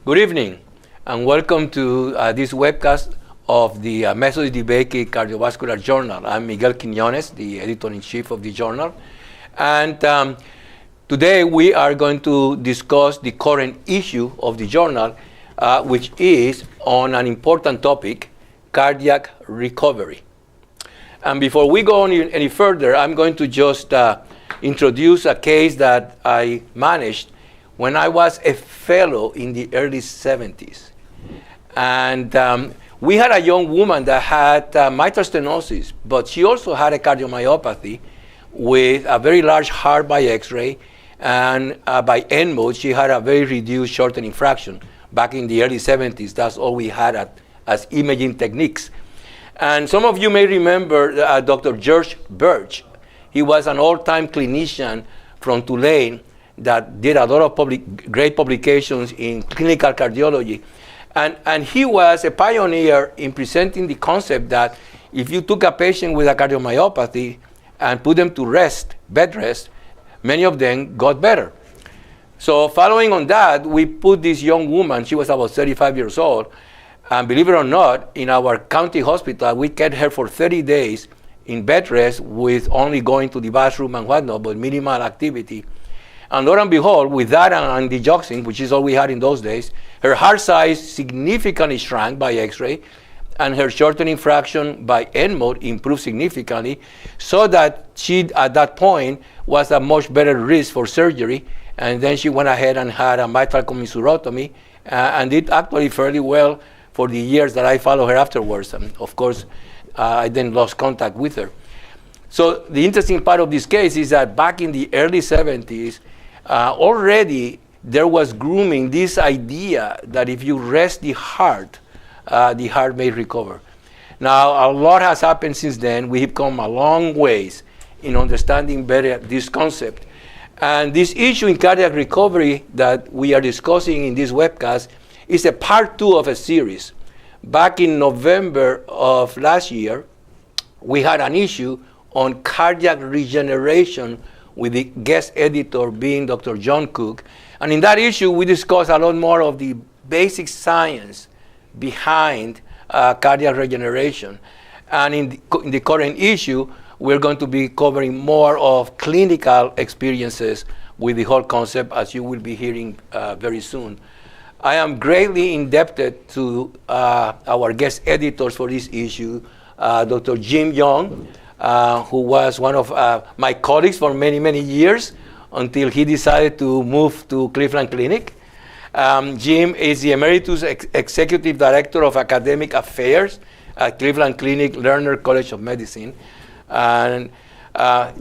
Good evening, and welcome to this webcast of the Methodist DeBakey Cardiovascular Journal. I'm Miguel Quiñones, the editor-in-chief of the journal. And today we are going to discuss the current issue of the journal, which is on an important topic, cardiac recovery. And before we go on any further, I'm going to just introduce a case that I managed when I was a fellow in the early 70s. And we had a young woman that had mitral stenosis, but she also had a cardiomyopathy with a very large heart by X-ray, and by end mode, she had a very reduced shortening fraction. Back in the early 70s, that's all we had as imaging techniques. And some of you may remember Dr. George Birch. He was an all-time clinician from Tulane that did a lot of great publications in clinical cardiology. And he was a pioneer in presenting the concept that if you took a patient with a cardiomyopathy and put them to rest, bed rest, many of them got better. So following on that, we put this young woman, she was about 35 years old, and believe it or not, in our county hospital, we kept her for 30 days in bed rest with only going to the bathroom and whatnot, but minimal activity. And lo and behold, with that and digoxin, which is all we had in those days, her heart size significantly shrank by X-ray, and her shortening fraction by end mode improved significantly, so that she, at that point, was a much better risk for surgery. And then she went ahead and had a mitral commissurotomy, and did actually fairly well for the years that I followed her afterwards. And of course, I then lost contact with her. So the interesting part of this case is that back in the early 70s, already there was grooming this idea that if you rest the heart may recover. Now, a lot has happened since then. We have come a long ways in understanding better this concept. And this issue in cardiac recovery that we are discussing in this webcast is a part 2 of a series. Back in November of last year, we had an issue on cardiac regeneration with the guest editor being Dr. John Cook. And in that issue, we discussed a lot more of the basic science behind cardiac regeneration. And in the current issue, we're going to be covering more of clinical experiences with the whole concept, as you will be hearing very soon. I am greatly indebted to our guest editors for this issue, Dr. Jim Young, who was one of my colleagues for many, many years until he decided to move to Cleveland Clinic. Jim is the Emeritus Executive Director of Academic Affairs at Cleveland Clinic Lerner College of Medicine. And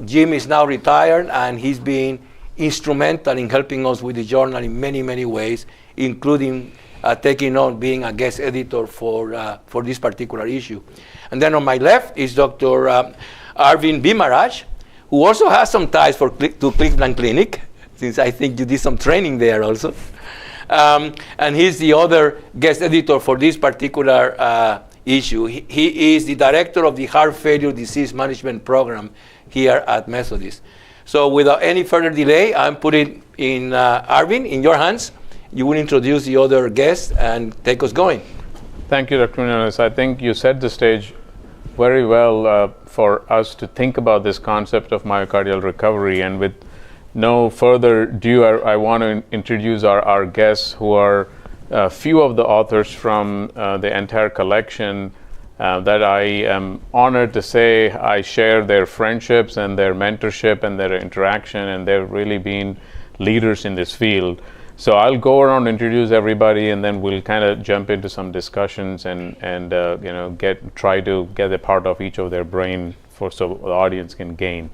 Jim is now retired, and he's been instrumental in helping us with the journal in many, many ways, including taking on being a guest editor for this particular issue. And then on my left is Dr. Arvind Bimaraj, who also has some ties to Cleveland Clinic, since I think you did some training there also. And he's the other guest editor for this particular issue. He is the director of the Heart Failure Disease Management Program here at Methodist. So without any further delay, I'm putting in Arvind, in your hands. You will introduce the other guests and take us going. Thank you, Dr. Quiñones. I think you set the stage very well for us to think about this concept of myocardial recovery. And with no further ado, I want to introduce our guests, who are a few of the authors from the entire collection that I am honored to say I share their friendships and their mentorship and their interaction, and they've really been leaders in this field. So I'll go around, introduce everybody, and then we'll kind of jump into some discussions and try to get a part of each of their brain so the audience can gain.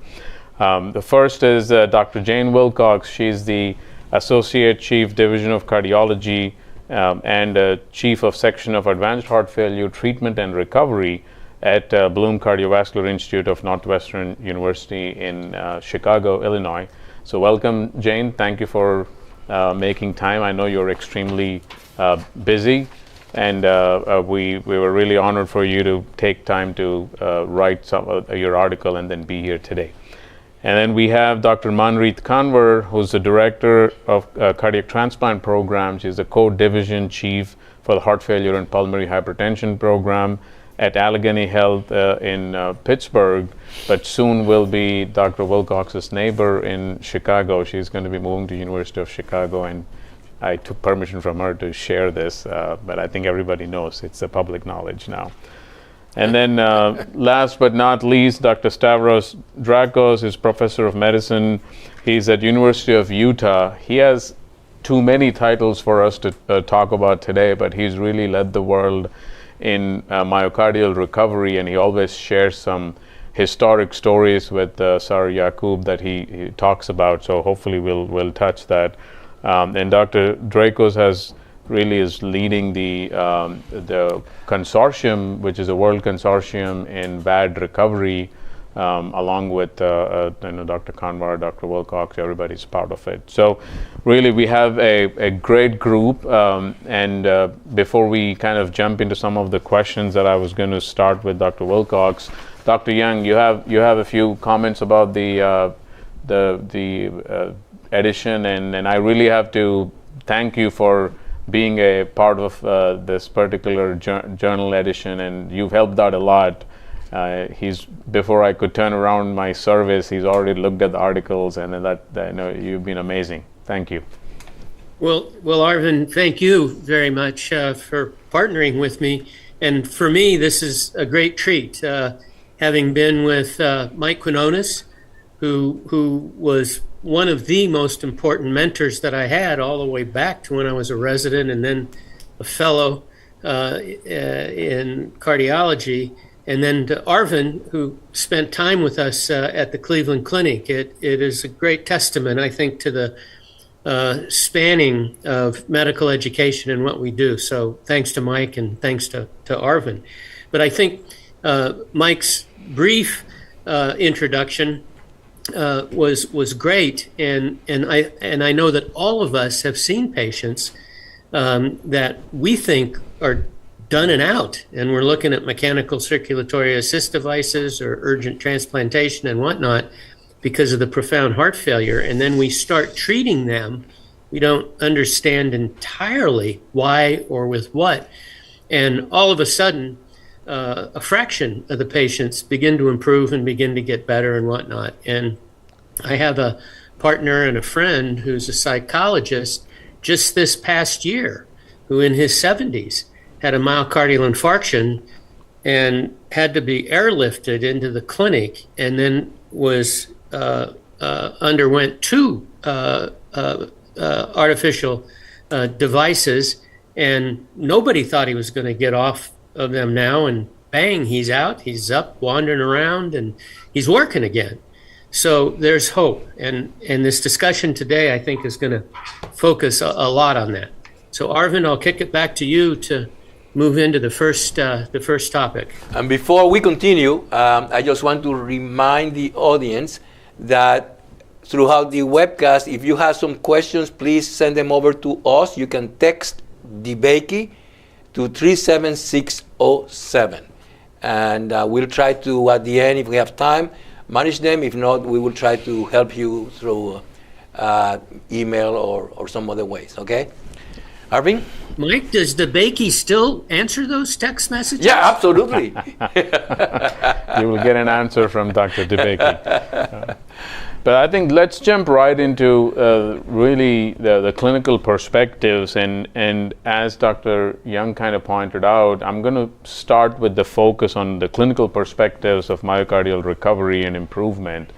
The first is Dr. Jane Wilcox. She's the Associate Chief Division of Cardiology and Chief of Section of Advanced Heart Failure Treatment and Recovery at Bloom Cardiovascular Institute of Northwestern University in Chicago, Illinois. So welcome, Jane. Thank you for making time. I know you're extremely busy, and we were really honored for you to take time to write your article and then be here today. And then we have Dr. Manpreet Kanwar, who's the director of cardiac transplant program. She's the co-division chief for the heart failure and pulmonary hypertension program at Allegheny Health in Pittsburgh, but soon will be Dr. Wilcox's neighbor in Chicago. She's going to be moving to University of Chicago, and I took permission from her to share this, but I think everybody knows. It's a public knowledge now. And then last but not least, Dr. Stavros Drakos is professor of medicine. He's at University of Utah. He has too many titles for us to talk about today, but he's really led the world in myocardial recovery, and he always shares some historic stories with Sar Yaqub that he talks about, so hopefully we'll touch that. And Dr. Drakos is leading the consortium, which is a world consortium in VAD recovery, along with Dr. Kanwar, Dr. Wilcox. Everybody's part of it. So really we have a great group, and before we kind of jump into some of the questions that I was going to start with Dr. Wilcox, Dr. Young, you have a few comments about the edition, and I really have to thank you for being a part of this particular journal edition, and you've helped out a lot. Before I could turn around my service, he's already looked at the articles, and you've been amazing. Thank you. Well, Arvind, thank you very much for partnering with me. And for me, this is a great treat, having been with Mike Quinones, who was one of the most important mentors that I had all the way back to when I was a resident and then a fellow in cardiology. And then to Arvind, who spent time with us at the Cleveland Clinic. It is a great testament, I think, to the spanning of medical education and what we do. So thanks to Mike and thanks to Arvind. But I think Mike's brief introduction was great, and I know that all of us have seen patients that we think are done and out, and we're looking at mechanical circulatory assist devices or urgent transplantation and whatnot because of the profound heart failure, and then we start treating them. We don't understand entirely why or with what, and all of a sudden a fraction of the patients begin to improve and begin to get better and whatnot. And I have a partner and a friend who's a psychologist just this past year who in his 70s had a myocardial infarction and had to be airlifted into the clinic, and then was underwent two artificial devices, and nobody thought he was going to get off of them now, and bang, he's out, he's up, wandering around, and he's working again. So there's hope, and this discussion today, I think, is going to focus a lot on that. So Arvind, I'll kick it back to you to move into the first topic. And before we continue, I just want to remind the audience that throughout the webcast, if you have some questions, please send them over to us. You can text DeBakey to 37607. And we'll try to, at the end, if we have time, manage them. If not, we will try to help you through email or some other ways, okay? Arvind? Mike, does DeBakey still answer those text messages? Yeah, absolutely. You will get an answer from Dr. DeBakey. But I think let's jump right into really the clinical perspectives. And as Dr. Young kind of pointed out, I'm going to start with the focus on the clinical perspectives of myocardial recovery and improvement.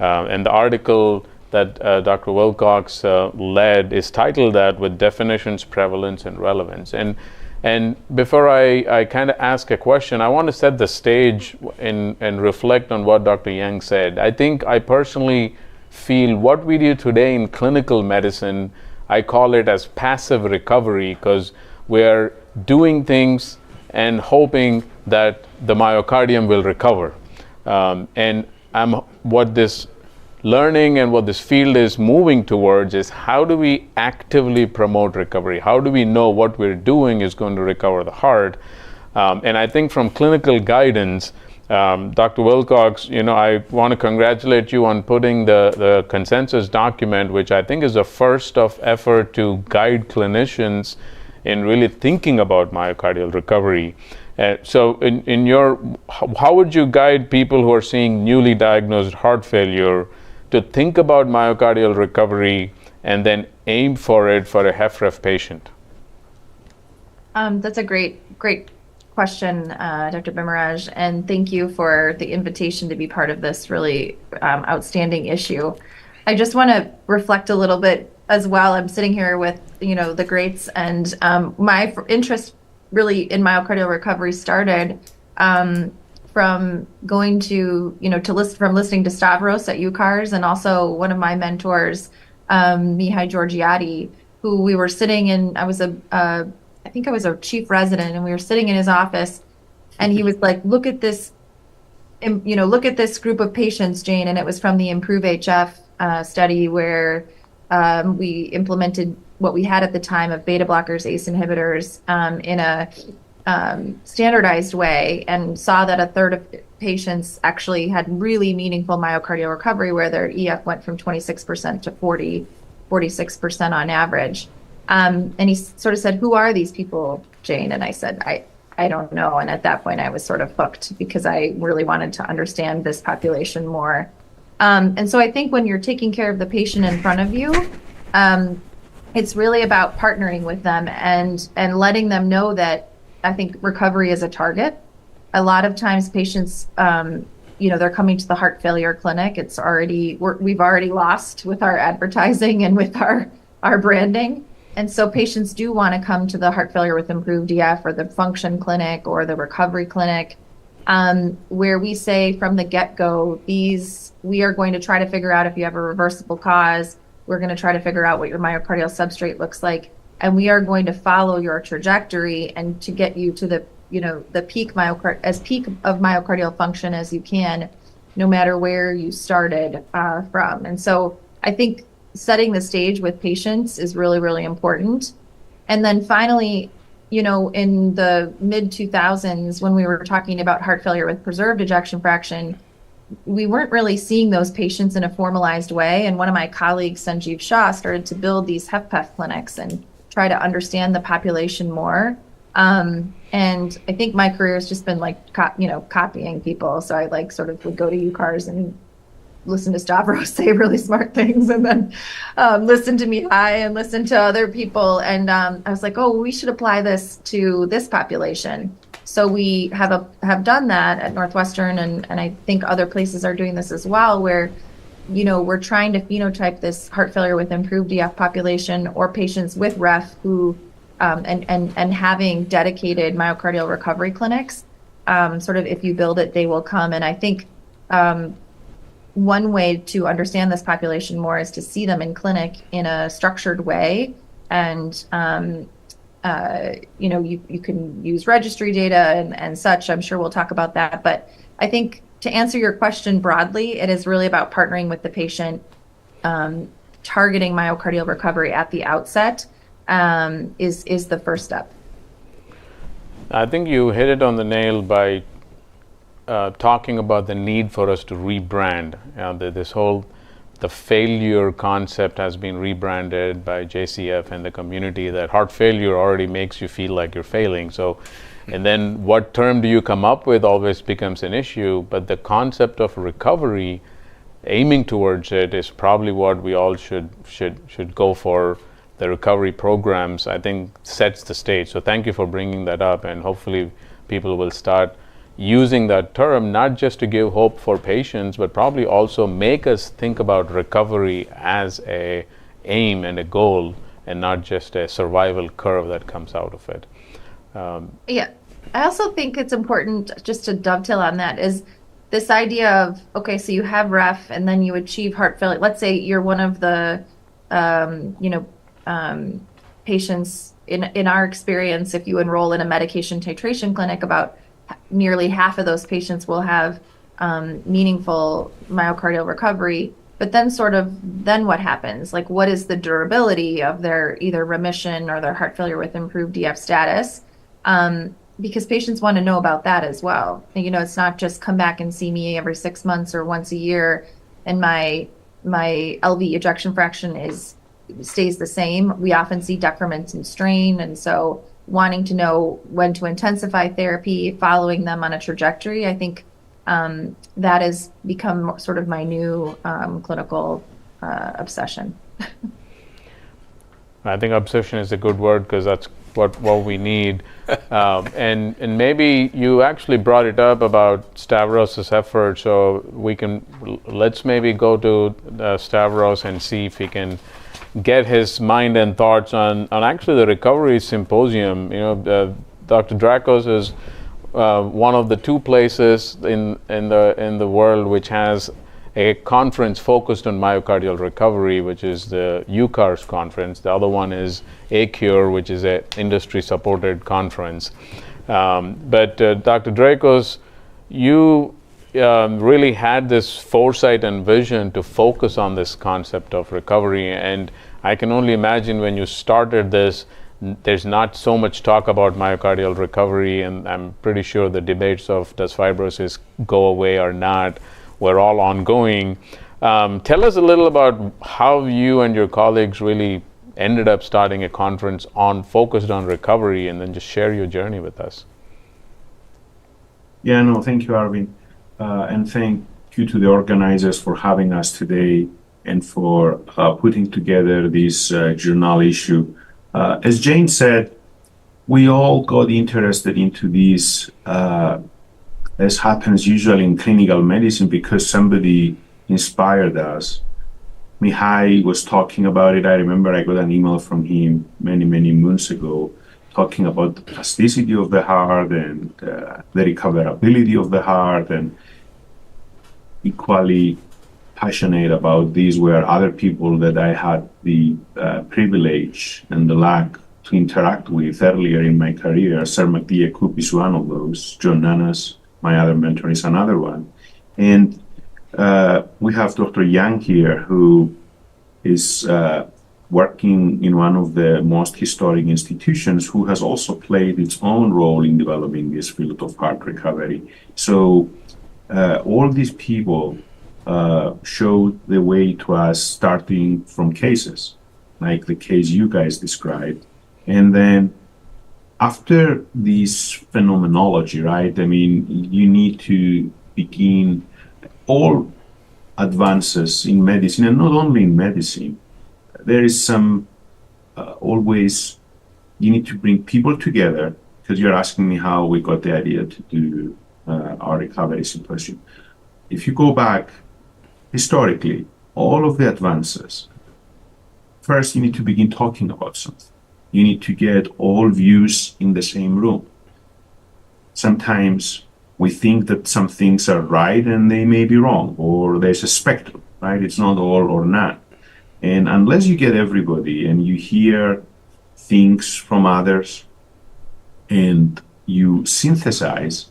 And the article that Dr. Wilcox led is titled that, with definitions, prevalence, and relevance. And before I kind of ask a question, I want to set the stage and reflect on what Dr. Young said. I think I personally feel what we do today in clinical medicine, I call it as passive recovery, because we're doing things and hoping that the myocardium will recover. And what this learning and what this field is moving towards is, how do we actively promote recovery? How do we know what we're doing is going to recover the heart? And I think from clinical guidance, Dr. Wilcox, I want to congratulate you on putting the consensus document, which I think is a first of effort to guide clinicians in really thinking about myocardial recovery. So how would you guide people who are seeing newly diagnosed heart failure to think about myocardial recovery and then aim for it for a HFrEF patient? That's a great question, Dr. Bimaraj, and thank you for the invitation to be part of this really outstanding issue. I just want to reflect a little bit as well. I'm sitting here with the greats, and my interest really in myocardial recovery started from going to from listening to Stavros at UCARS, and also one of my mentors, Mihai Georgiadi, who we were sitting in. I think I was a chief resident, and we were sitting in his office, and he was like, look at this group of patients, Jane. And it was from the Improve HF study where we implemented what we had at the time of beta blockers, ACE inhibitors in a standardized way, and saw that a third of patients actually had really meaningful myocardial recovery, where their EF went from 26% to 46% on average. And he sort of said, who are these people, Jane? And I said, I don't know. And at that point, I was sort of hooked because I really wanted to understand this population more. And so I think when you're taking care of the patient in front of you, it's really about partnering with them and letting them know that I think recovery is a target. A lot of times patients, they're coming to the heart failure clinic. We've already lost with our advertising and with our branding. And so patients do want to come to the heart failure with improved EF or the function clinic or the recovery clinic, where we say from the get-go, we are going to try to figure out if you have a reversible cause. We're going to try to figure out what your myocardial substrate looks like. And we are going to follow your trajectory and to get you to the peak of myocardial function as you can, no matter where you started from. And so I think setting the stage with patients is really, really important. And then finally, in the mid 2000s, when we were talking about heart failure with preserved ejection fraction, we weren't really seeing those patients in a formalized way. And one of my colleagues, Sanjeev Shah, started to build these HFpEF clinics and try to understand the population more. And I think my career has just been copying people. So I would go to UCARS and listen to Stavros say really smart things, and then listen to Mihai and listen to other people. And I was like, oh, we should apply this to this population. So we have done that at Northwestern, and I think other places are doing this as well, where we're trying to phenotype this heart failure with improved EF population or patients with REF who and having dedicated myocardial recovery clinics. Sort of, if you build it, they will come. And I think one way to understand this population more is to see them in clinic in a structured way. And, you can use registry data and such. I'm sure we'll talk about that. But I think to answer your question broadly, it is really about partnering with the patient, targeting myocardial recovery at the outset is the first step. I think you hit it on the nail by talking about the need for us to rebrand. The failure concept has been rebranded by JCF and the community, that heart failure already makes you feel like you're failing. So, and then what term do you come up with always becomes an issue, but the concept of recovery, aiming towards it, is probably what we all should go for. The recovery programs, I think, sets the stage. So thank you for bringing that up, and hopefully people will start using that term, not just to give hope for patients, but probably also make us think about recovery as a aim and a goal, and not just a survival curve that comes out of it. Yeah, I also think it's important, just to dovetail on that, is this idea of, okay, so you have REF and then you achieve heart failure. Let's say you're one of the patients. In our experience, if you enroll in a medication titration clinic, about nearly half of those patients will have meaningful myocardial recovery. But then then what happens? Like, what is the durability of their either remission or their heart failure with improved EF status? because patients want to know about that as well. You know, it's not just come back and see me every 6 months or once a year, and my LV ejection fraction stays the same. We often see decrements in strain, and so wanting to know when to intensify therapy, following them on a trajectory, I think that has become sort of my new clinical obsession. I think obsession is a good word, because that's what we need. And maybe you actually brought it up about Stavros' effort, so let's maybe go to Stavros and see if he can get his mind and thoughts on actually the recovery symposium. You know, Dr. Drakos is one of the two places in the world which has a conference focused on myocardial recovery, which is the UCARS conference. The other one is ACURE, which is an industry-supported conference. But Dr. Drakos, you really had this foresight and vision to focus on this concept of recovery. And I can only imagine when you started this, there's not so much talk about myocardial recovery, and I'm pretty sure the debates of does fibrosis go away or not were all ongoing. Tell us a little about how you and your colleagues really ended up starting a conference focused on recovery, and then just share your journey with us. Yeah, no, thank you, Arvin. And thank you to the organizers for having us today and for putting together this journal issue. As Jane said, we all got interested into this, as happens usually in clinical medicine, because somebody inspired us. Mihai was talking about it. I remember I got an email from him many, many months ago talking about the plasticity of the heart and the recoverability of the heart, and equally passionate about these were other people that I had the privilege and the luck to interact with earlier in my career. Sir McDee Coop is one of those. John Nanas, my other mentor, is another one. And we have Dr. Yang here, who is working in one of the most historic institutions, who has also played its own role in developing this field of heart recovery. So all these people showed the way to us, starting from cases, like the case you guys described. And then after this phenomenology, right, I mean, you need to begin all advances in medicine, and not only in medicine. There is some always, you need to bring people together, because you're asking me how we got the idea to do our recovery symposium. If you go back historically, all of the advances, first you need to begin talking about something. You need to get all views in the same room. Sometimes we think that some things are right and they may be wrong, or there's a spectrum, right? It's not all or none. And unless you get everybody and you hear things from others and you synthesize,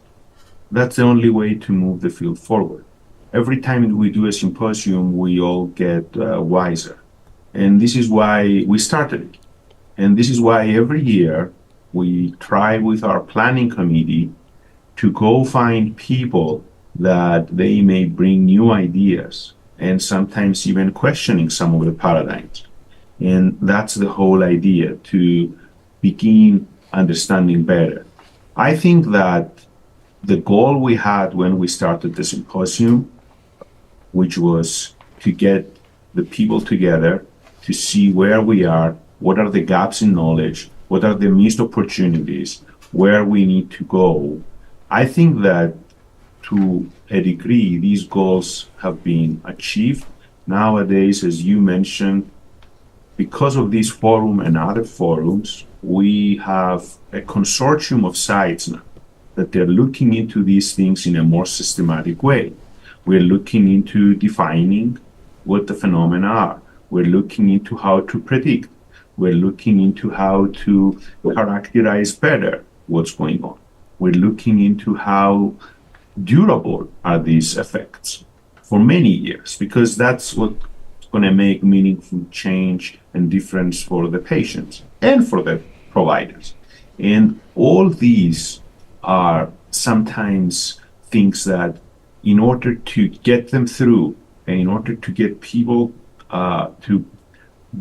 that's the only way to move the field forward. Every time we do a symposium, we all get wiser. And this is why we started it. And this is why every year we try with our planning committee to go find people that they may bring new ideas, and sometimes even questioning some of the paradigms. And that's the whole idea, to begin understanding better. I think that the goal we had when we started the symposium, which was to get the people together to see where we are, what are the gaps in knowledge, what are the missed opportunities, where we need to go. I think that to a degree, these goals have been achieved. Nowadays, as you mentioned, because of this forum and other forums, we have a consortium of sites now that they're looking into these things in a more systematic way. We're looking into defining what the phenomena are. We're looking into how to predict. We're looking into how to characterize better what's going on. We're looking into how durable are these effects for many years, because that's what's going to make meaningful change and difference for the patients and for the providers. And all these are sometimes things that in order to get them through and in order to get people to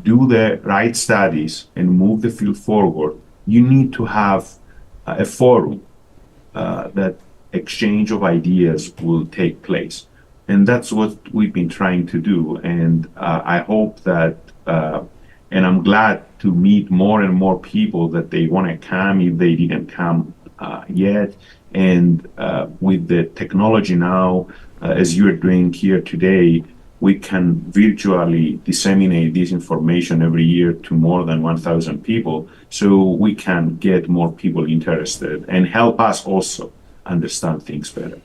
do the right studies and move the field forward, you need to have a forum that exchange of ideas will take place. And that's what we've been trying to do. And I hope that, and I'm glad to meet more and more people that they want to come if they didn't come yet. And with the technology now, as you're doing here today, we can virtually disseminate this information every year to more than 1,000 people, so we can get more people interested and help us also understand things better.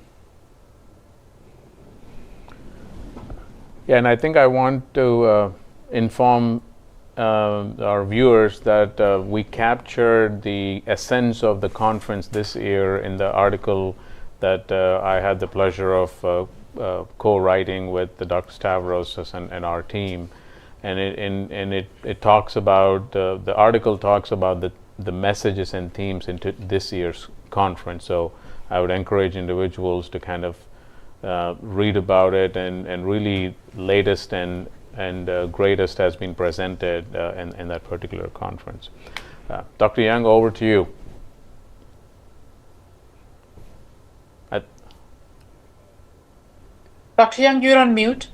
Yeah, and I think I want to inform our viewers that we captured the essence of the conference this year in the article that I had the pleasure of co-writing with Dr. Stavros and our team, and it talks about the article talks about the messages and themes into this year's conference. So I would encourage individuals to kind of read about it, and really latest and greatest has been presented in that particular conference. Dr. Young, over to you. Dr. Young, you're on mute.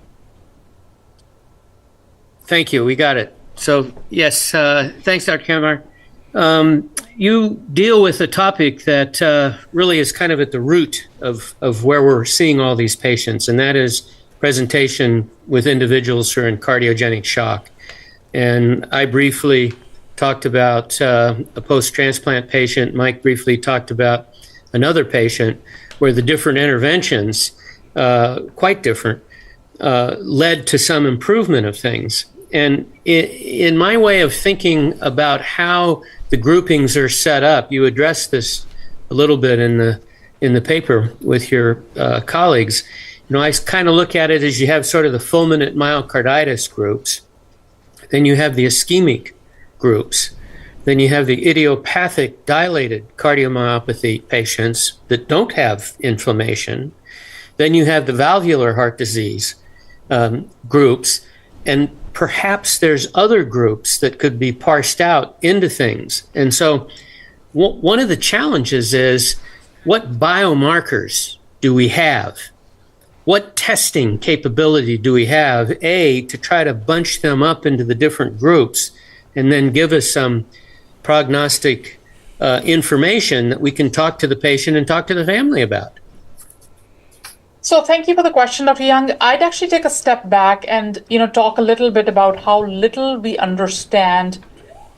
Thank you. We got it. So, yes, thanks, Dr. Kamar. You deal with a topic that really is kind of at the root of where we're seeing all these patients, and that is presentation with individuals who are in cardiogenic shock. And I briefly talked about a post-transplant patient. Mike briefly talked about another patient where the different interventions, quite different, led to some improvement of things. And in my way of thinking about how the groupings are set up, you addressed this a little bit in the paper with your colleagues. You know, I kind of look at it as you have sort of the fulminant myocarditis groups, then you have the ischemic groups, then you have the idiopathic dilated cardiomyopathy patients that don't have inflammation, then you have the valvular heart disease groups, and perhaps there's other groups that could be parsed out into things. And so one of the challenges is, what biomarkers do we have? What testing capability do we have, to try to bunch them up into the different groups and then give us some prognostic information that we can talk to the patient and talk to the family about? So thank you for the question, Dr. Young. I'd actually take a step back and talk a little bit about how little we understand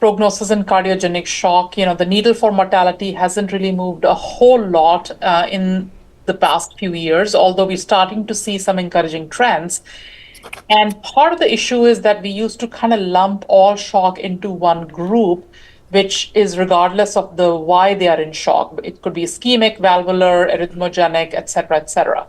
prognosis in cardiogenic shock. The needle for mortality hasn't really moved a whole lot in the past few years, although we're starting to see some encouraging trends. And part of the issue is that we used to kind of lump all shock into one group, which is regardless of the why they are in shock. It could be ischemic, valvular, arrhythmogenic, et cetera.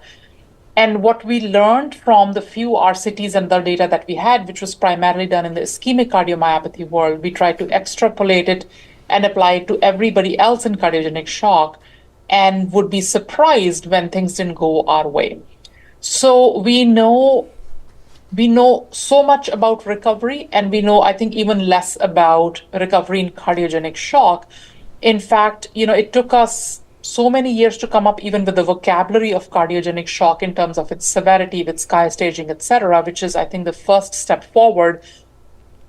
And what we learned from the few RCTs and the data that we had, which was primarily done in the ischemic cardiomyopathy world, we tried to extrapolate it and apply it to everybody else in cardiogenic shock, and would be surprised when things didn't go our way. So we know so much about recovery, and we know, I think, even less about recovery in cardiogenic shock. In fact, it took us so many years to come up even with the vocabulary of cardiogenic shock in terms of its severity, its sky staging, et cetera, which is, I think, the first step forward.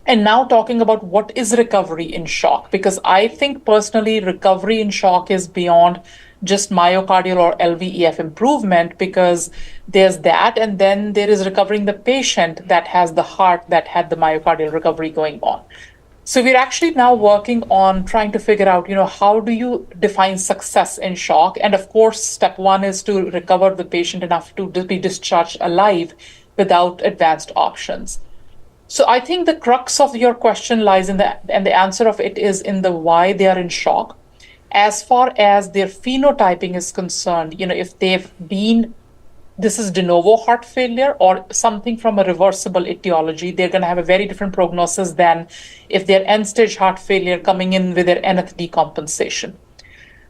And now talking about what is recovery in shock, because I think personally recovery in shock is beyond just myocardial or LVEF improvement, because there's that, and then there is recovering the patient that has the heart that had the myocardial recovery going on. So we're actually now working on trying to figure out, how do you define success in shock? And of course, step one is to recover the patient enough to be discharged alive without advanced options. So I think the crux of your question lies and the answer of it is in the why they are in shock. As far as their phenotyping is concerned, if they've been, this is de novo heart failure or something from a reversible etiology, they're going to have a very different prognosis than if they're end-stage heart failure coming in with their nth decompensation.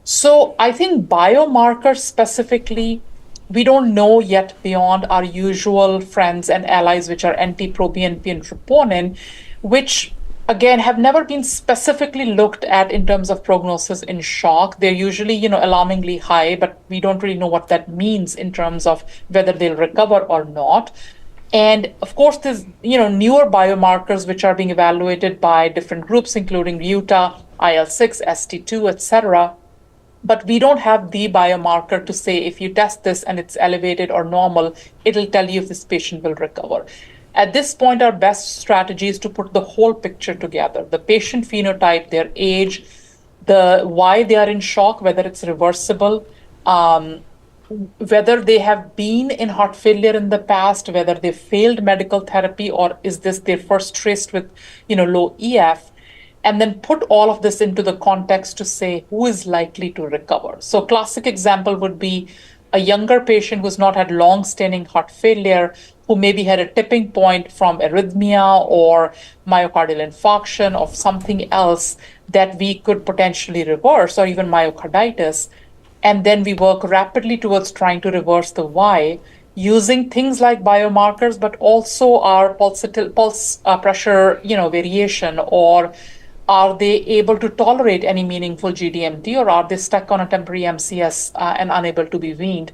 So I think biomarkers specifically, we don't know yet beyond our usual friends and allies, which are NT-proBNP and troponin, which again have never been specifically looked at in terms of prognosis in shock. They're usually, alarmingly high, but we don't really know what that means in terms of whether they'll recover or not. And of course, there's newer biomarkers which are being evaluated by different groups, including UTA, IL-6, ST2, etc. But we don't have the biomarker to say if you test this and it's elevated or normal, it'll tell you if this patient will recover. At this point, our best strategy is to put the whole picture together: the patient phenotype, their age, why they are in shock, whether it's reversible, whether they have been in heart failure in the past, whether they failed medical therapy, or is this their first tryst with low EF, and then put all of this into the context to say who is likely to recover. So classic example would be a younger patient who's not had long-standing heart failure, who maybe had a tipping point from arrhythmia or myocardial infarction or something else that we could potentially reverse, or even myocarditis. And then we work rapidly towards trying to reverse the why using things like biomarkers, but also our pulse pressure, variation, or are they able to tolerate any meaningful GDMT, or are they stuck on a temporary MCS and unable to be weaned?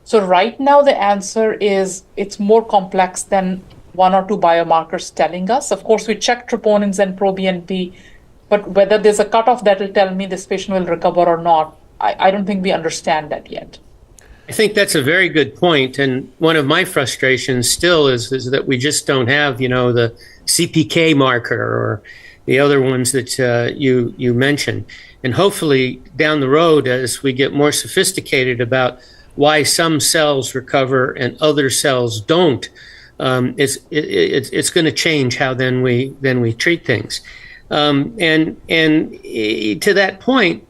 So right now, the answer is it's more complex than one or two biomarkers telling us. Of course, we check troponins and proBNP, but whether there's a cutoff that will tell me this patient will recover or not, I don't think we understand that yet. I think that's a very good point. And one of my frustrations still is that we just don't have, the CPK marker or the other ones that you mentioned. And hopefully down the road, as we get more sophisticated about why some cells recover and other cells don't, it's going to change how then we treat things. And to that point,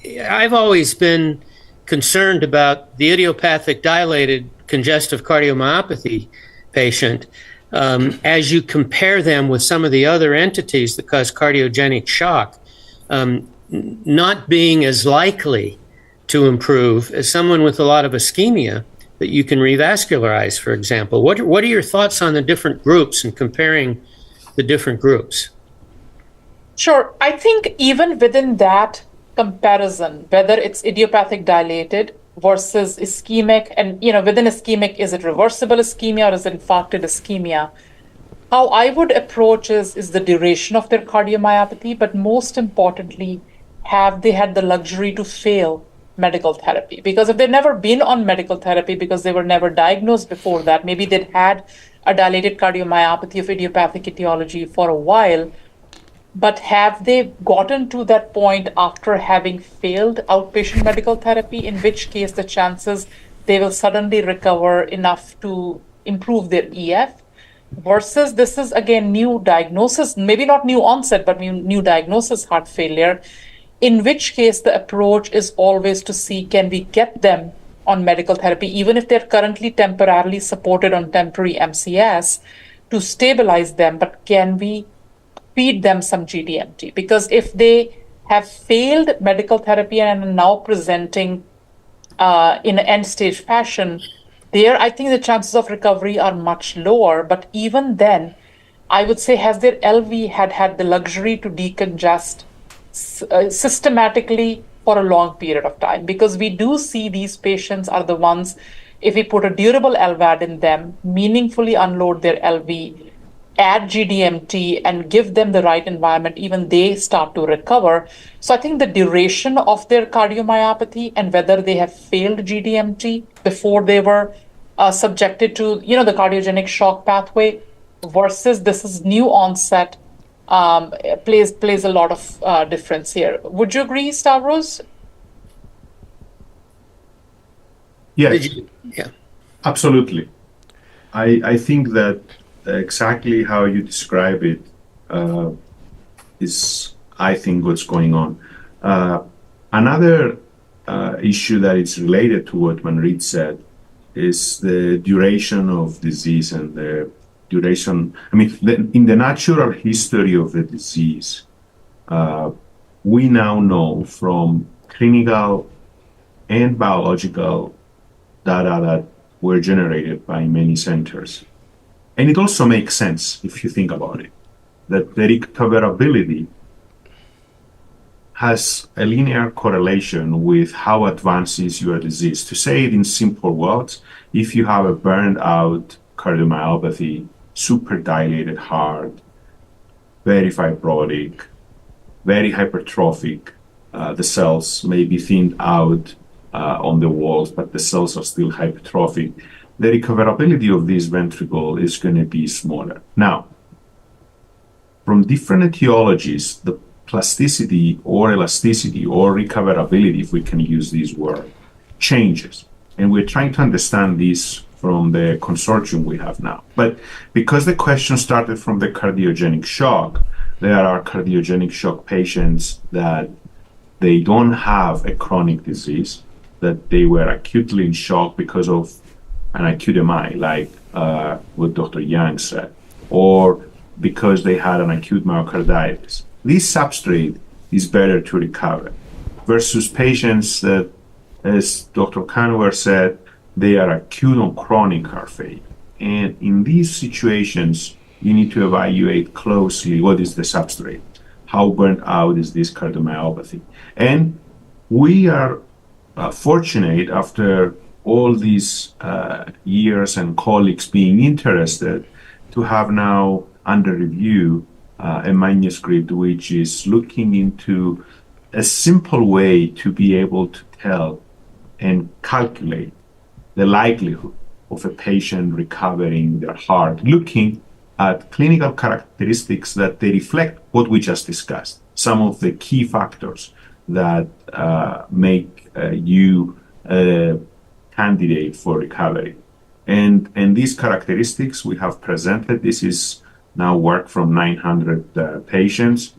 I've always been concerned about the idiopathic dilated congestive cardiomyopathy patient as you compare them with some of the other entities that cause cardiogenic shock, not being as likely to improve as someone with a lot of ischemia that you can revascularize, for example. What are your thoughts on the different groups and comparing the different groups? Sure. I think even within that comparison, whether it's idiopathic dilated versus ischemic, and within ischemic, is it reversible ischemia or is it infarcted ischemia? How I would approach is the duration of their cardiomyopathy, but most importantly, have they had the luxury to fail medical therapy? Because if they've never been on medical therapy because they were never diagnosed before that, maybe they'd had a dilated cardiomyopathy of idiopathic etiology for a while, but have they gotten to that point after having failed outpatient medical therapy, in which case the chances they will suddenly recover enough to improve their EF, versus this is again new diagnosis, maybe not new onset, but new diagnosis heart failure, in which case the approach is always to see, can we get them on medical therapy, even if they're currently temporarily supported on temporary MCS, to stabilize them, but can we feed them some GDMT? Because if they have failed medical therapy and are now presenting in an end-stage fashion, there I think the chances of recovery are much lower. But even then, I would say, has their LV had the luxury to decongest systematically for a long period of time? Because we do see these patients are the ones, if we put a durable LVAD in them, meaningfully unload their LV, add GDMT, and give them the right environment, even they start to recover. So I think the duration of their cardiomyopathy and whether they have failed GDMT before they were subjected to, the cardiogenic shock pathway versus this is new onset plays a lot of difference here. Would you agree, Stavros? Yes, Yeah, absolutely. I think that exactly how you describe it is, I think, what's going on. Another issue that is related to what Manrit said is the duration of disease and the duration. I mean, in the natural history of the disease, we now know from clinical and biological data that were generated by many centers. And it also makes sense if you think about it, that the recoverability has a linear correlation with how advanced is your disease. To say it in simple words, if you have a burned out cardiomyopathy, super dilated heart, very fibrotic, very hypertrophic, the cells may be thinned out on the walls, but the cells are still hypertrophic, the recoverability of this ventricle is going to be smaller. Now, from different etiologies, the plasticity or elasticity or recoverability, if we can use this word, changes. And we're trying to understand this from the consortium we have now. But because the question started from the cardiogenic shock, there are cardiogenic shock patients that they don't have a chronic disease, that they were acutely in shock because of an acute MI, like what Dr. Yang said, or because they had an acute myocarditis. This substrate is better to recover versus patients that, as Dr. Kanwer said, they are acute on chronic heart failure. And in these situations, you need to evaluate closely what is the substrate, how burnt out is this cardiomyopathy. And we are fortunate, after all these years and colleagues being interested, to have now under review a manuscript which is looking into a simple way to be able to tell and calculate the likelihood of a patient recovering their heart, looking at clinical characteristics that they reflect what we just discussed, some of the key factors that make you a candidate for recovery. And these characteristics we have presented, this is now work from 900 patients,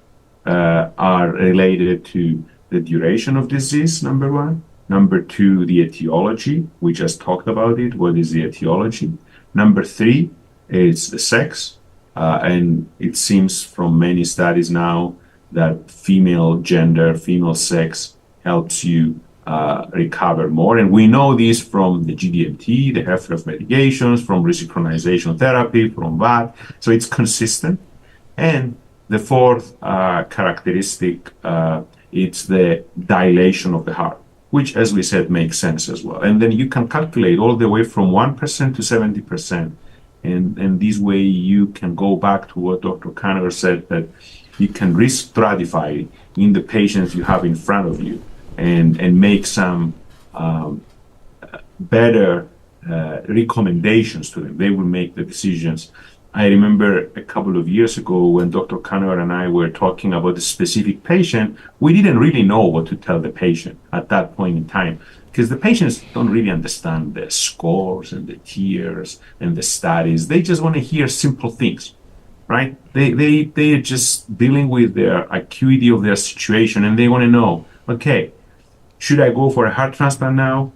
are related to the duration of disease, number one. Number two, the etiology. We just talked about it. What is the etiology? Number three is the sex. And it seems from many studies now that female gender, female sex helps you recover more. And we know this from the GDMT, the HFrEF medications, from resynchronization therapy, from that. So it's consistent. And the fourth characteristic, it's the dilation of the heart, which, as we said, makes sense as well. And then you can calculate all the way from 1% to 70%. And this way you can go back to what Dr. Kanwer said, that you can risk stratify in the patients you have in front of you and make some better recommendations to them. They will make the decisions. I remember a couple of years ago when Dr. Kanwer and I were talking about a specific patient, we didn't really know what to tell the patient at that point in time, because the patients don't really understand the scores and the tiers and the studies. They just want to hear simple things, right? They are just dealing with their acuity of their situation, and they want to know, okay, should I go for a heart transplant now?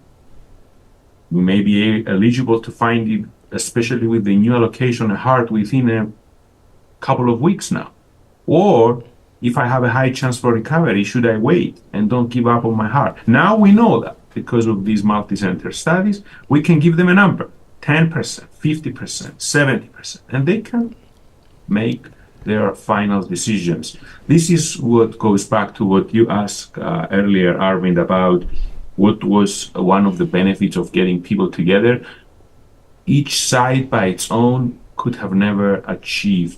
We may be eligible to find it, especially with the new allocation of heart, within a couple of weeks now. Or if I have a high chance for recovery, should I wait and don't give up on my heart? Now we know that because of these multi-center studies, we can give them a number, 10%, 50%, 70%, and they can make their final decisions. This is what goes back to what you asked earlier, Arvind, about what was one of the benefits of getting people together. Each side by its own could have never achieved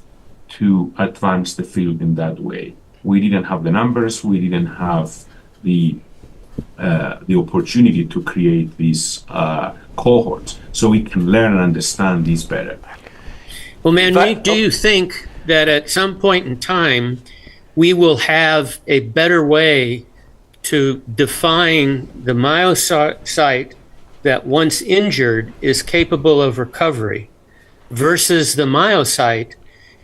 to advance the field in that way. We didn't have the numbers, we didn't have the opportunity to create these cohorts, so we can learn and understand these better. Well, Manmeet, do you think that at some point in time we will have a better way to define the myocyte that once injured is capable of recovery versus the myocyte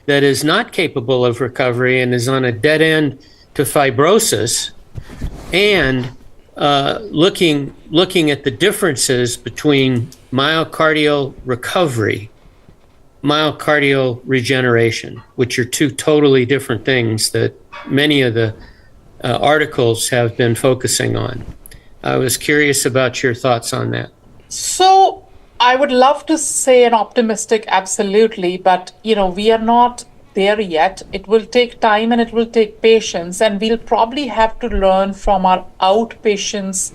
that is not capable of recovery and is on a dead end to fibrosis, and looking at the differences between myocardial recovery, myocardial regeneration, which are two totally different things that many of the articles have been focusing on. I was curious about your thoughts on that. So I would love to say an optimistic absolutely, but we are not there yet. It will take time and it will take patience, and we'll probably have to learn from our outpatients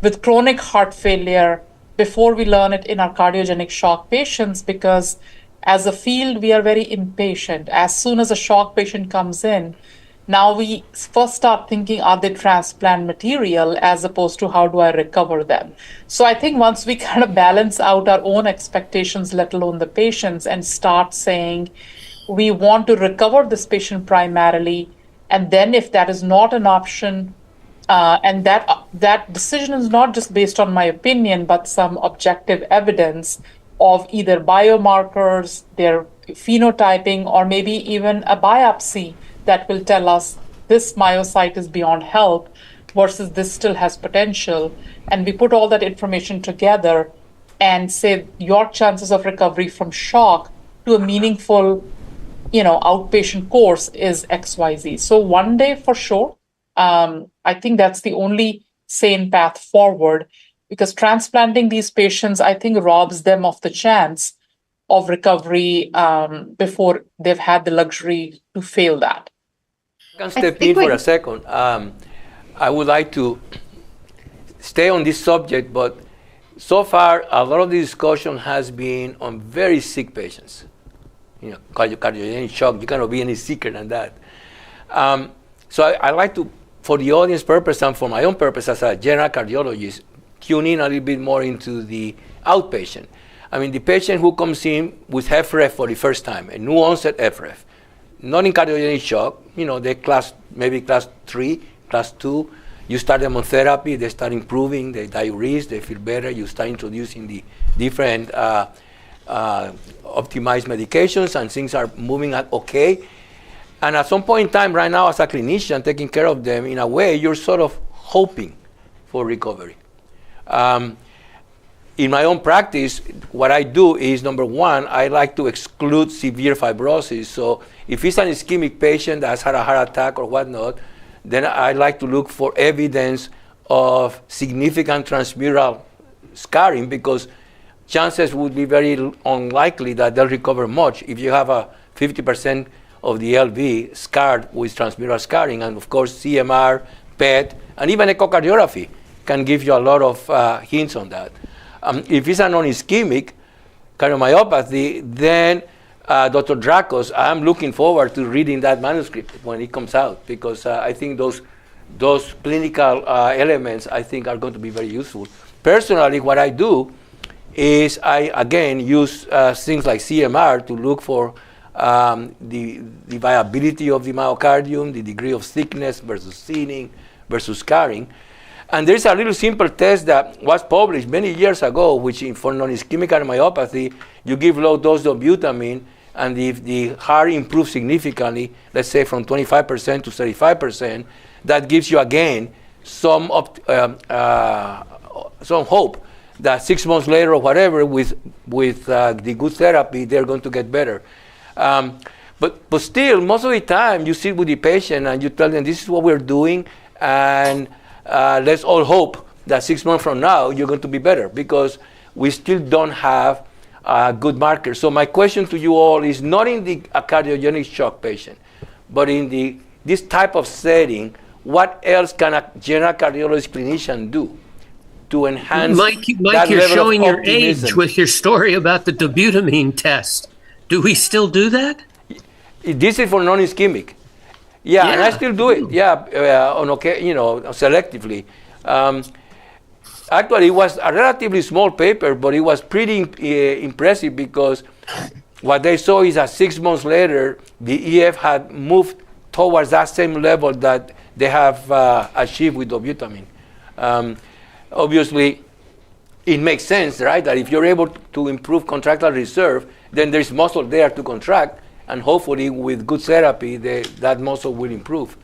with chronic heart failure before we learn it in our cardiogenic shock patients, because as a field, we are very impatient. As soon as a shock patient comes in, now we first start thinking, are they transplant material, as opposed to how do I recover them? So I think once we kind of balance out our own expectations, let alone the patients, and start saying, we want to recover this patient primarily, and then if that is not an option, and that decision is not just based on my opinion, but some objective evidence of either biomarkers, their phenotyping, or maybe even a biopsy that will tell us this myocyte is beyond help versus this still has potential. And we put all that information together and say your chances of recovery from shock to a meaningful, outpatient course is XYZ. So one day for sure, I think that's the only sane path forward, because transplanting these patients, I think, robs them of the chance of recovery before they've had the luxury to fail that. I can step in for a second. I would like to stay on this subject, but so far, a lot of the discussion has been on very sick patients. Cardiogenic shock, you cannot be any sicker than that. So I like to, for the audience purpose and for my own purpose as a general cardiologist, tune in a little bit more into the outpatient. I mean, the patient who comes in with FREF for the first time, a new onset FREF, not in cardiogenic shock, they're maybe class 3, class 2. You start them on therapy, they start improving, they diurese, they feel better. You start introducing the different optimized medications, and things are moving okay. And at some point in time, right now, as a clinician taking care of them, in a way, you're sort of hoping for recovery. In my own practice, what I do is, number one, I like to exclude severe fibrosis. So if it's an ischemic patient that has had a heart attack or whatnot, then I like to look for evidence of significant transmural scarring, because chances would be very unlikely that they'll recover much if you have a 50% of the LV scarred with transmural scarring. And of course, CMR, PET, and even echocardiography can give you a lot of hints on that. If it's a non-ischemic cardiomyopathy, then Dr. Dracos, I'm looking forward to reading that manuscript when it comes out, because I think those clinical elements, I think, are going to be very useful. Personally, what I do is I, again, use things like CMR to look for the viability of the myocardium, the degree of thickness versus thinning versus scarring. And there's a little simple test that was published many years ago, which for non-ischemic cardiomyopathy, you give low dose of butamine, and if the heart improves significantly, let's say from 25% to 35%, that gives you, again, some hope that 6 months later or whatever, with the good therapy, they're going to get better. But still, most of the time, you sit with the patient and you tell them, this is what we're doing, and let's all hope that 6 months from now, you're going to be better, because we still don't have good markers. So my question to you all is not in the cardiogenic shock patient, but in this type of setting, what else can a general cardiologist clinician do to enhance Mike, that you're level showing of your optimism? age with your story about the dobutamine test. Do we still do that? This is for non-ischemic. Yeah, and I still do it. Yeah, selectively. Actually, it was a relatively small paper, but it was pretty impressive, because what they saw is that 6 months later, the EF had moved towards that same level that they have achieved with dobutamine. Obviously, it makes sense, right, that if you're able to improve contractile reserve, then there's muscle there to contract, and hopefully with good therapy, that muscle will improve.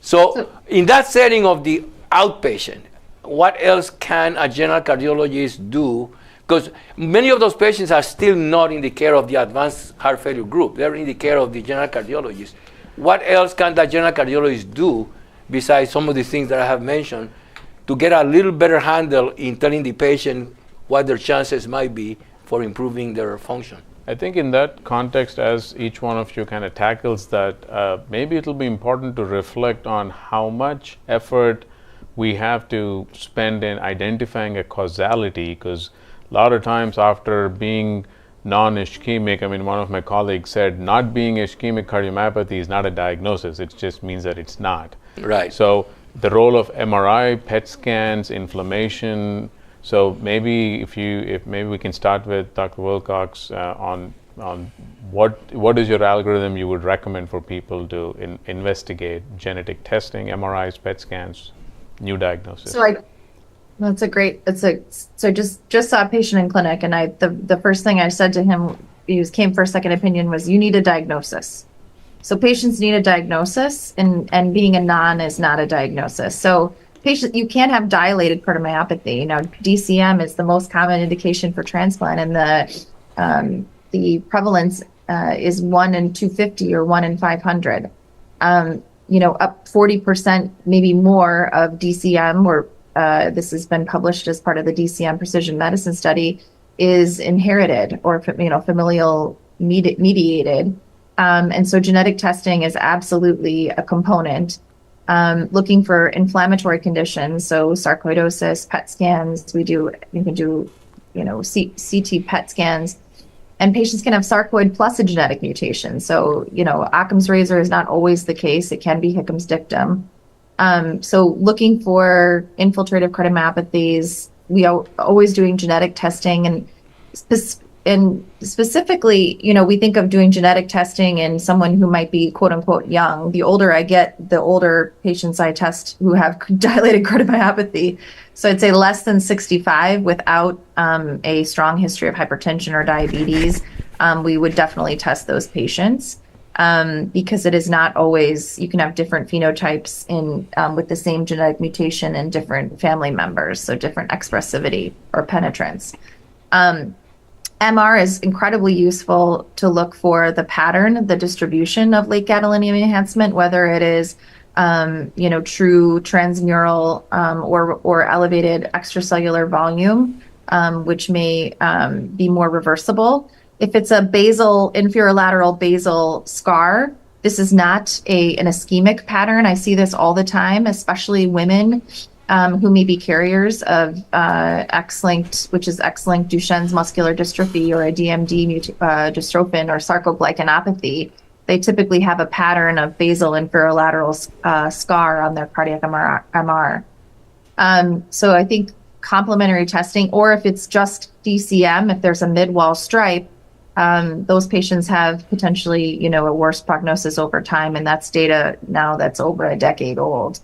So in that setting of the outpatient, what else can a general cardiologist do? Because many of those patients are still not in the care of the advanced heart failure group. They're in the care of the general cardiologist. what else can that general cardiologist do besides some of the things that I have mentioned to get a little better handle in telling the patient what their chances might be for improving their function? I think in that context, as each one of you kind of tackles that, maybe it'll be important to reflect on how much effort we have to spend in identifying a causality, because a lot of times after being non-ischemic, I mean, one of my colleagues said not being ischemic cardiomyopathy is not a diagnosis, it just means that it's not. Right. So the role of MRI, PET scans, inflammation. So maybe maybe we can start with Dr. Wilcox on what is your algorithm you would recommend for people to investigate genetic testing, MRIs, PET scans, new diagnosis. So just saw a patient in clinic, and the first thing I said to him, he came for a second opinion, was you need a diagnosis. So patients need a diagnosis, and being a non is not a diagnosis. So you can't have dilated cardiomyopathy. Now, DCM is the most common indication for transplant, and the prevalence is 1 in 250 or 1 in 500. Up 40%, maybe more of DCM, or this has been published as part of the DCM precision medicine study, is inherited or familial mediated. And so genetic testing is absolutely a component. Looking for inflammatory conditions, so sarcoidosis, PET scans. You can do CT PET scans, and patients can have sarcoid plus a genetic mutation. So Occam's razor is not always the case; it can be Hickham's dictum. So looking for infiltrative cardiomyopathies, we are always doing genetic testing, and specifically, we think of doing genetic testing in someone who might be quote unquote young. The older I get, the older patients I test who have dilated cardiomyopathy. So I'd say less than 65 without a strong history of hypertension or diabetes, we would definitely test those patients. Because it is not always, you can have different phenotypes with the same genetic mutation in different family members, so different expressivity or penetrance. MR is incredibly useful to look for the pattern, the distribution of late gadolinium enhancement, whether it is true transmural or elevated extracellular volume, which may be more reversible. If it's a inferolateral basal scar, this is not an ischemic pattern. I see this all the time, especially women who may be carriers of X-linked, which is X-linked Duchenne's muscular dystrophy, or a DMD dystrophin or sarcoglycanopathy. They typically have a pattern of basal inferolateral scar on their cardiac MR. So I think complementary testing, or if it's just DCM, if there's a mid-wall stripe, those patients have potentially, a worse prognosis over time, and that's data now that's over a decade old.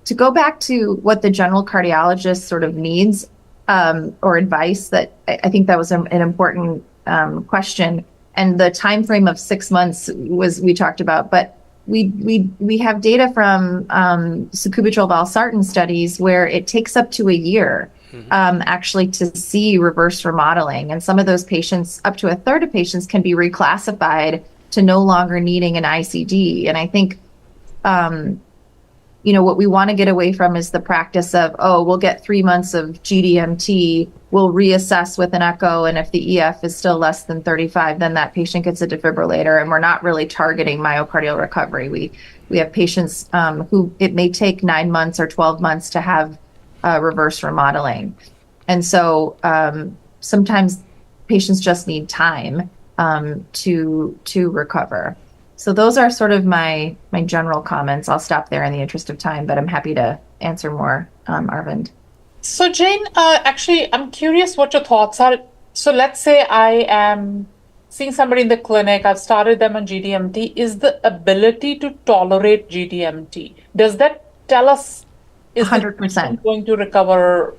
To go back to what the general cardiologist sort of needs or advice, that I think that was an important question, and the time frame of 6 months we talked about, but we have data from sacubitril valsartan studies where it takes up to a year. Actually to see reverse remodeling. And some of those patients, up to a third of patients, can be reclassified to no longer needing an ICD. And I think, what we want to get away from is the practice of, we'll get 3 months of GDMT, we'll reassess with an echo, and if the EF is still less than 35, then that patient gets a defibrillator, and we're not really targeting myocardial recovery. We have patients who it may take 9 months or 12 months to have reverse remodeling. And so sometimes patients just need time to recover. So those are sort of my general comments. I'll stop there in the interest of time, but I'm happy to answer more, Arvind. So Jane, actually, I'm curious what your thoughts are. So let's say I am seeing somebody in the clinic, I've started them on GDMT. Is the ability to tolerate GDMT, does that tell us, is 100% going to recover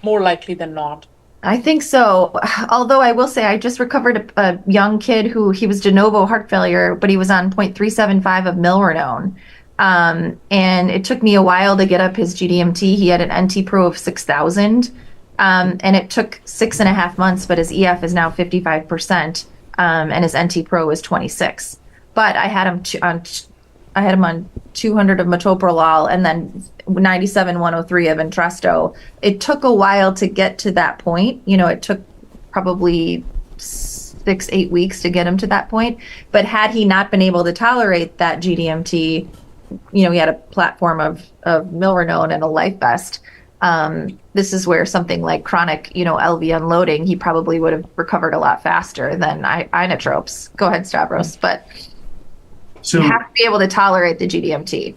more likely than not? I think so. Although I will say I just recovered a young kid he was de novo heart failure, but he was on 0.375 of milrinone. And it took me a while to get up his GDMT. He had an NT-pro of 6,000. And it took 6.5 months, but his EF is now 55%. And his NT-pro is 26. but I had him on 200 of metoprolol and then 97-103 of Entresto. It took a while to get to that point. It took probably 6-8 weeks to get him to that point. But had he not been able to tolerate that GDMT, he had a platform of milrinone and a life vest. This is where something like chronic, LV unloading, he probably would have recovered a lot faster than inotropes. Go ahead, Stavros. But you have to be able to tolerate the GDMT.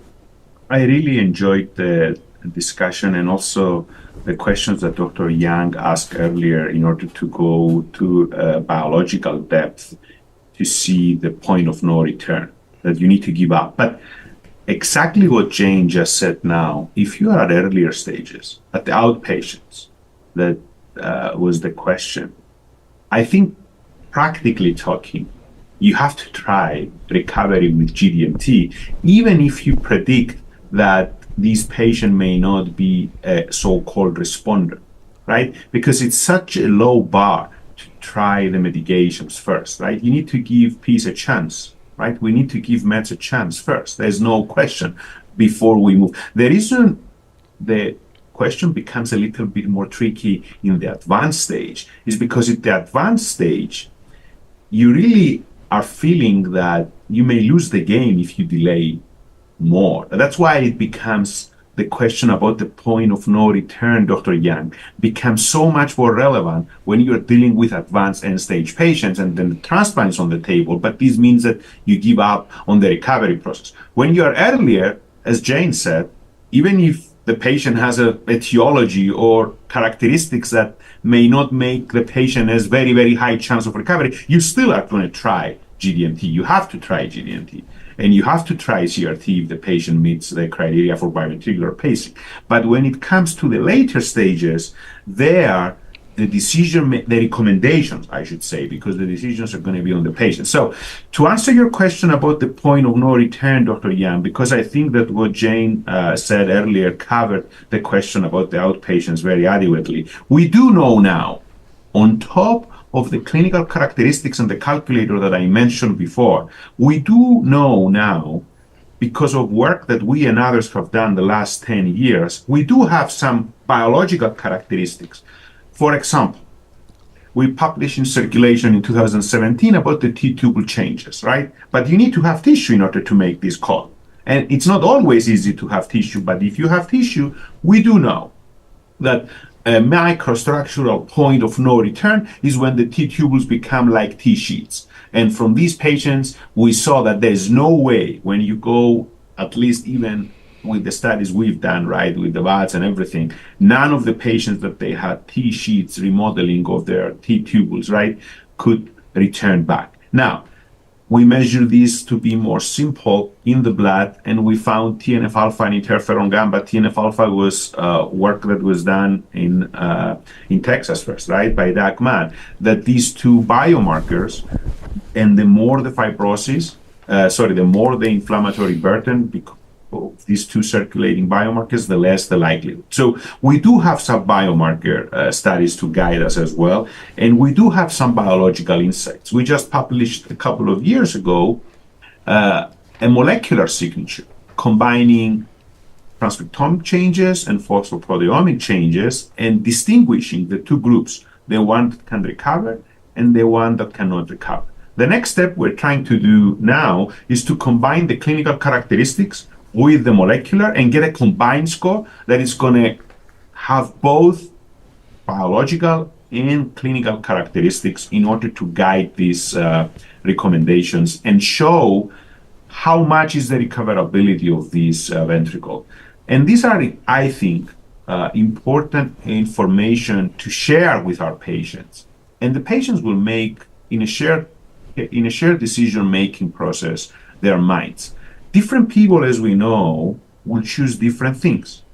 I really enjoyed the discussion and also the questions that Dr. Yang asked earlier in order to go to biological depth to see the point of no return, that you need to give up. But exactly what Jane just said now, if you are at earlier stages, at the outpatients, that was the question. I think practically talking, you have to try recovery with GDMT, even if you predict that these patients may not be a so-called responder, right? Because it's such a low bar to try the medications first, right? You need to give peace a chance, right? We need to give meds a chance first. There's no question before we move. The question becomes a little bit more tricky in the advanced stage is because at the advanced stage, you really are feeling that you may lose the game if you delay more. That's why it becomes the question about the point of no return, Dr. Yang, becomes so much more relevant when you're dealing with advanced end-stage patients and then the transplant is on the table, but this means that you give up on the recovery process. When you're earlier, as Jane said, even if the patient has a etiology or characteristics that may not make the patient as very, very high chance of recovery, you still are going to try GDMT. You have to try GDMT. And you have to try CRT if the patient meets the criteria for biventricular pacing. But when it comes to the later stages, there, the recommendations, I should say, because the decisions are going to be on the patient. So to answer your question about the point of no return, Dr. Yang, because I think that what Jane said earlier covered the question about the outpatients very adequately. We do know now, on top of the clinical characteristics and the calculator that I mentioned before, we do know now, because of work that we and others have done the last 10 years, we do have some biological characteristics. For example, we published in Circulation in 2017 about the T-tubule changes, right? But you need to have tissue in order to make this call. And it's not always easy to have tissue, but if you have tissue, we do know that a microstructural point of no return is when the T-tubules become like T-sheets. And from these patients, we saw that there's no way when you go, at least even with the studies we've done, right, with the VATS and everything, none of the patients that they had T-sheets remodeling of their T-tubules, right, could return back. Now, we measured these to be more simple in the blood, and we found TNF-alpha and interferon gamma. TNF-alpha was work that was done in Texas first, right, by Doug Mann, that these two biomarkers, and the more the fibrosis, the more the inflammatory burden of these two circulating biomarkers, the less the likelihood. So we do have some biomarker studies to guide us as well, and we do have some biological insights. We just published a couple of years ago a molecular signature combining transcriptomic changes and phosphoproteomic changes and distinguishing the two groups, the one that can recover and the one that cannot recover. The next step we're trying to do now is to combine the clinical characteristics with the molecular and get a combined score that is going to have both biological and clinical characteristics in order to guide these recommendations and show how much is the recoverability of this ventricle. And these are, I think, important information to share with our patients. And the patients will make, in a shared decision-making process, their minds. Different people, as we know, will choose different things.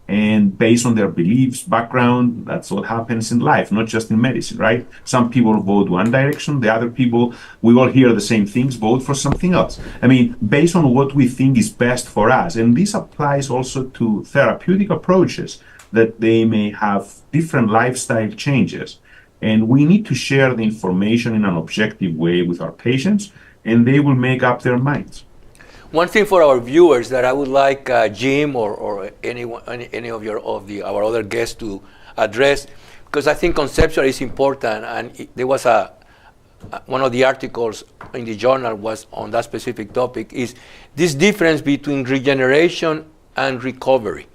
And based on their beliefs, background, that's what happens in life, not just in medicine, right? Some people vote one direction, the other people, we all hear the same things, vote for something else. I mean, based on what we think is best for us. And this applies also to therapeutic approaches, that they may have different lifestyle changes. And we need to share the information in an objective way with our patients and they will make up their minds. One thing for our viewers that I would like Jim or any of our other guests to address, because I think conceptually it's important, and there was one of the articles in the journal was on that specific topic, is this difference between regeneration and recovery.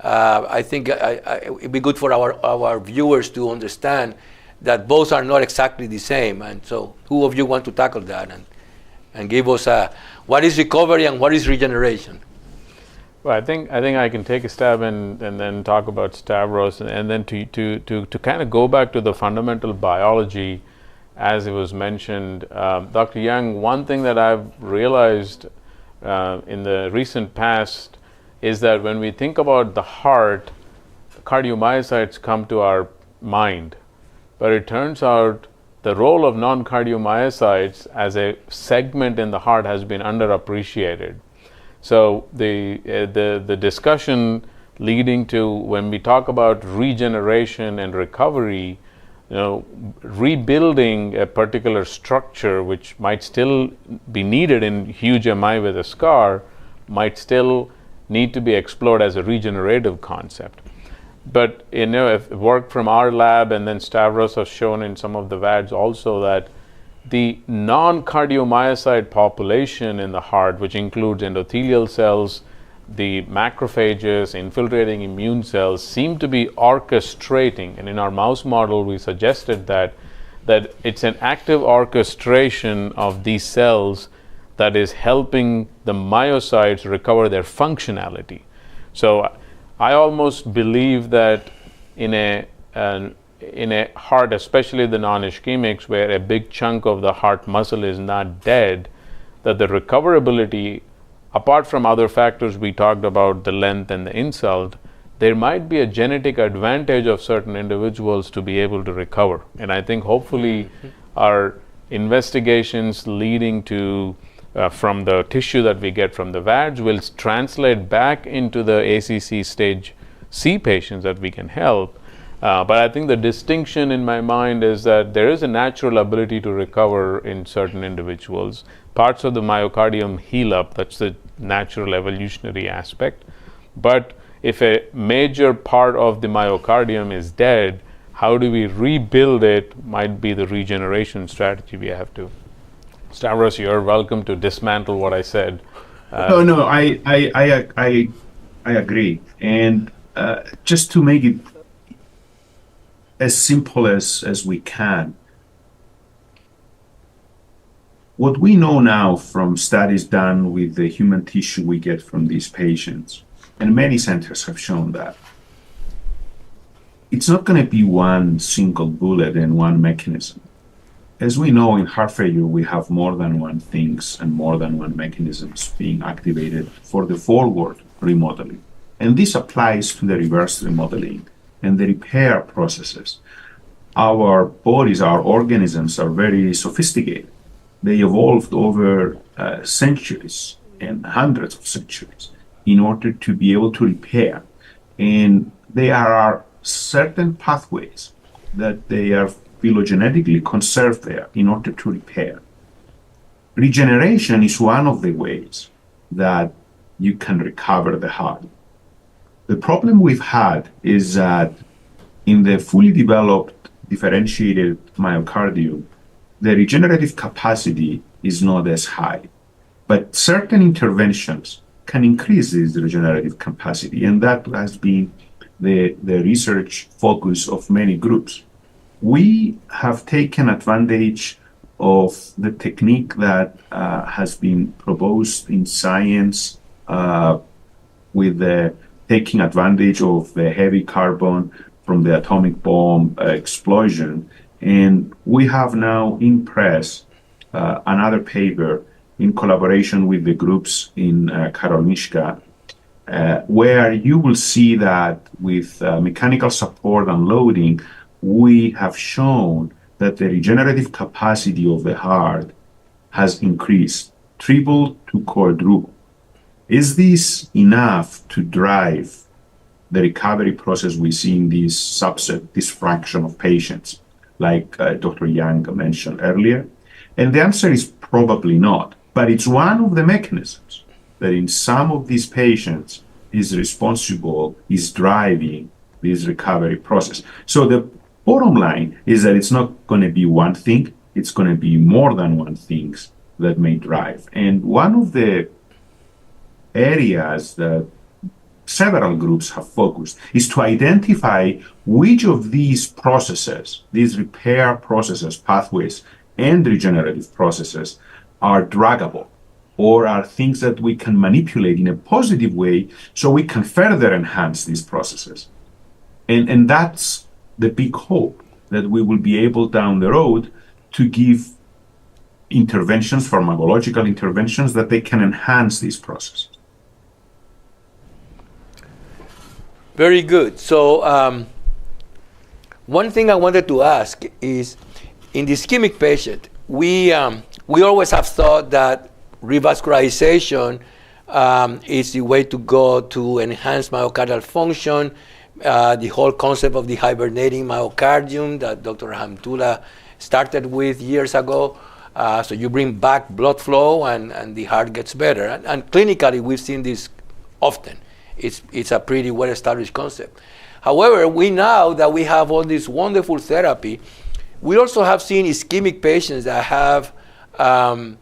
I think it'd be good for our viewers to understand that both are not exactly the same. And so who of you want to tackle that and give us what is recovery and what is regeneration? Well, I think I can take a stab and then talk about Stavros, and then to kind of go back to the fundamental biology, as it was mentioned. Dr. Young, one thing that I've realized in the recent past is that when we think about the heart, cardiomyocytes come to our mind, but it turns out the role of non-cardiomyocytes as a segment in the heart has been underappreciated. So the discussion leading to when we talk about regeneration and recovery, rebuilding a particular structure which might still be needed in huge MI with a scar might still need to be explored as a regenerative concept. But if work from our lab and then Stavros has shown in some of the VADs also that the non-cardiomyocyte population in the heart, which includes endothelial cells, the macrophages, infiltrating immune cells, seem to be orchestrating. And in our mouse model, we suggested that it's an active orchestration of these cells that is helping the myocytes recover their functionality. So I almost believe that in a heart, especially the non-ischemics, where a big chunk of the heart muscle is not dead, that the recoverability, apart from other factors we talked about, the length and the insult, there might be a genetic advantage of certain individuals to be able to recover. And I think hopefully our investigations leading to from the tissue that we get from the VADs will translate back into the ACC stage C patients that we can help. But I think the distinction in my mind is that there is a natural ability to recover in certain individuals. Parts of the myocardium heal up, that's the natural evolutionary aspect. But if a major part of the myocardium is dead, how do we rebuild it might be the regeneration strategy we have to. Stavros, you're welcome to dismantle what I said. No, I agree. And just to make it as simple as we can, what we know now from studies done with the human tissue we get from these patients, and many centers have shown that, it's not going to be one single bullet and one mechanism. As we know, in heart failure, we have more than one things and more than one mechanisms being activated for the forward remodeling. And this applies to the reverse remodeling and the repair processes. Our bodies, our organisms are very sophisticated. They evolved over centuries and hundreds of centuries in order to be able to repair. And there are certain pathways that they are phylogenetically conserved there in order to repair. Regeneration is one of the ways that you can recover the heart. The problem we've had is that in the fully developed differentiated myocardium, the regenerative capacity is not as high. But certain interventions can increase this regenerative capacity, and that has been the research focus of many groups. We have taken advantage of the technique that has been proposed in science with the taking advantage of the heavy carbon from the atomic bomb explosion. And we have now in press another paper in collaboration with the groups in Karolinska, where you will see that with mechanical support and loading, we have shown that the regenerative capacity of the heart has increased, triple to quadruple. Is this enough to drive the recovery process we see in this subset, this fraction of patients, like Dr. Young mentioned earlier? And the answer is Probably not. But it's one of the mechanisms that in some of these patients is responsible, is driving this recovery process. So the bottom line is that it's not going to be one thing, it's going to be more than one thing that may drive. And one of the areas that several groups have focused is to identify which of these processes, these repair processes, pathways, and regenerative processes are druggable, or are things that we can manipulate in a positive way so we can further enhance these processes. And that's the big hope, that we will be able down the road to give interventions, pharmacological interventions, that they can enhance these processes. Very good. So one thing I wanted to ask is, in the ischemic patient, we always have thought that revascularization is the way to go to enhance myocardial function. The whole concept of the hibernating myocardium that Dr. Hamdullah started with years ago. So you bring back blood flow and the heart gets better. And clinically, we've seen this often. It's a pretty well-established concept. However, now that we have all this wonderful therapy, we also have seen ischemic patients that have a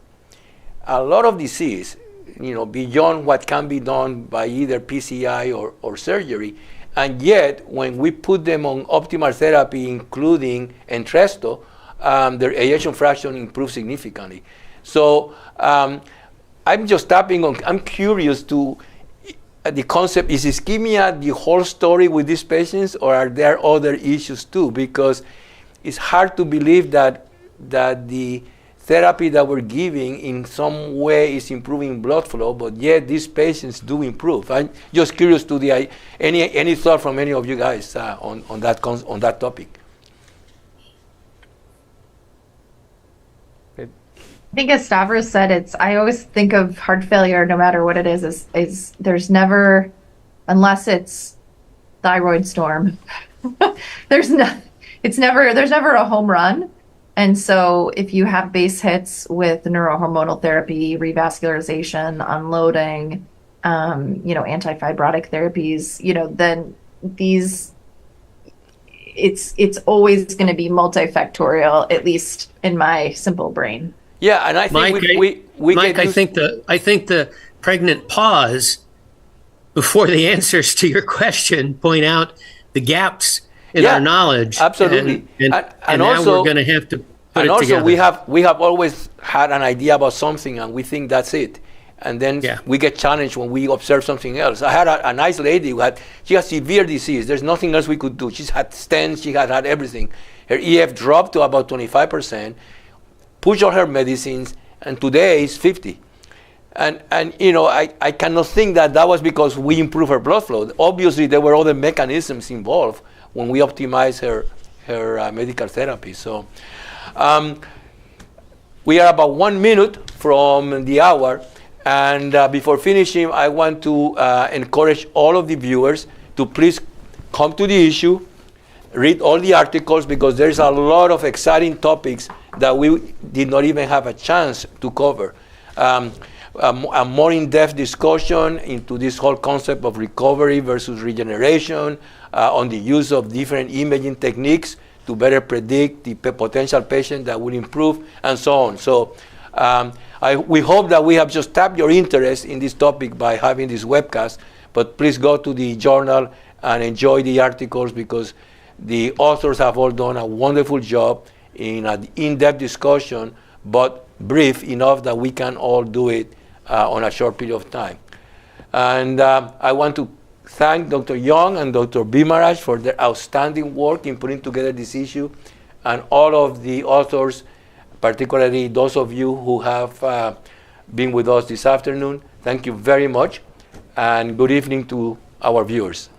lot of disease, beyond what can be done by either PCI or surgery. And yet, when we put them on optimal therapy, including Entresto, their ejection fraction improves significantly. So I'm curious to the concept, is ischemia the whole story with these patients, or are there other issues too? Because it's hard to believe that the therapy that we're giving in some way is improving blood flow, but yet these patients do improve. I'm just curious to any thought from any of you guys on that topic. I think as Stavros said, I always think of heart failure, no matter what it is there's never, unless it's thyroid storm, there's never a home run. And so if you have base hits with neurohormonal therapy, revascularization, unloading, antifibrotic therapies, then it's always going to be multifactorial, at least in my simple brain. Yeah, and I think Mike, I think the pregnant pause before the answers to your question point out the gaps in our knowledge. Absolutely. And now also, we're going to have to put it together. And also we have always had an idea about something and we think that's it. And then we get challenged when we observe something else. I had a nice lady she has severe disease. There's nothing else we could do. She's had stents, she had everything. Her EF dropped to about 25%, pushed all her medicines, and today is 50. And I cannot think that was because we improved her blood flow. Obviously, there were other mechanisms involved when we optimized her medical therapy. So we are about 1 minute from the hour. And before finishing, I want to encourage all of the viewers to please come to the issue, read all the articles, because there's a lot of exciting topics that we did not even have a chance to cover. A more in-depth discussion into this whole concept of recovery versus regeneration, on the use of different imaging techniques to better predict the potential patient that will improve, and so on. So we hope that we have just tapped your interest in this topic by having this webcast, but please go to the journal and enjoy the articles, because the authors have all done a wonderful job in an in-depth discussion, but brief enough that we can all do it on a short period of time. And I want to thank Dr. Young and Dr. Bimaraj for their outstanding work in putting together this issue, and all of the authors, particularly those of you who have been with us this afternoon. Thank you very much, and good evening to our viewers.